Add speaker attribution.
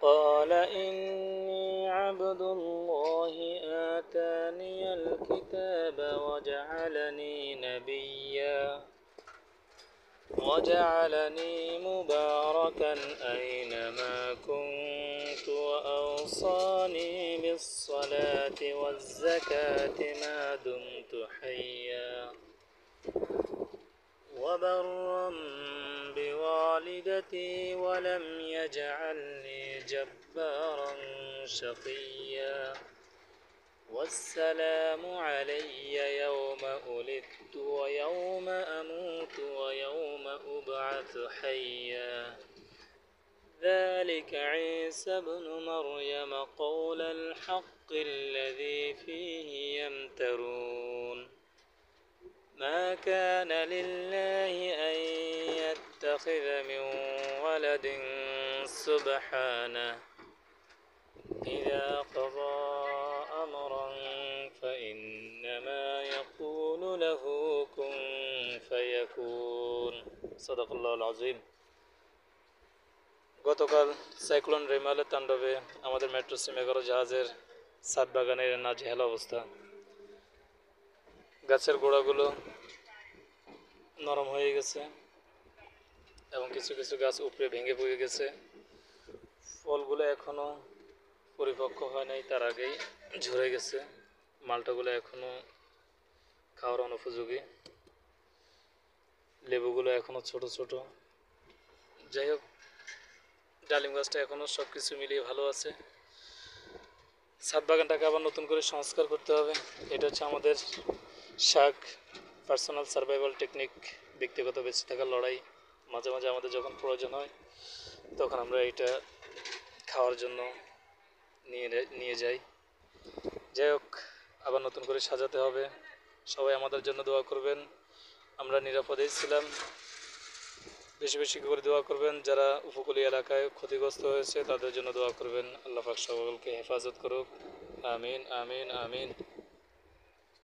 Speaker 1: قال إني عبد الله آتاني الكتاب وجعلني مباركا أينما كنت وأوصاني بالصلاة والزكاة ما دمت حيا وبرا بوالدتي ولم يجعلني جبارا شقيا والسلام علي يوم ولدت ويوم أموت ويوم أبعث حيا ذلك عيسى ابن مريم قول الحق الذي فيه يمترون ما كان لله أن يتخذ من ولد سبحانه إذا قضى أمرا فإنما يقول له كن فيكون صدق الله العظيم গতকাল সাইক্লোন রেমালের তাণ্ডবে আমাদের মেট্রো সিম 11 জাহাজের ছাদ বাগানের নাজেহাল অবস্থা। গাছের গোড়াগুলো নরম হয়ে গেছে এবং কিছু কিছু গাছ উপরে ভেঙে পড়ে গেছে। ফলগুলো এখনো পরিপক্ক হয় নাই, তার আগেই ঝরে গেছে। মালটাগুলো এখনো খাওয়ার অনুপযোগী, লেবুগুলো এখনো ছোট ছোট। যাই হোক, ডালিম গাছটা এখনো সব কিছু মিলিয়ে ভালো আছে। ছাদ বাগানটাকে আবার নতুন করে সংস্কার করতে হবে। এটা হচ্ছে আমাদের শাক, পার্সোনাল সার্ভাইভাল টেকনিক, ব্যক্তিগত বেঁচে থাকার লড়াই। মাঝে মাঝে আমাদের যখন প্রয়োজন হয় তখন আমরা এটা খাওয়ার জন্য নিয়ে যাই। যাই হোক, আবার নতুন করে সাজাতে হবে। সবাই আমাদের জন্য দোয়া করবেন। আমরা নিরাপদেই ছিলাম, বেশি বেশি করে দোয়া করবেন। যারা উপকূলীয় এলাকায় ক্ষতিগ্রস্ত হয়েছে তাদের জন্য দোয়া করবেন। আল্লাহ পাক সকলকে হেফাজত করুক। আমিন আমিন আমিন।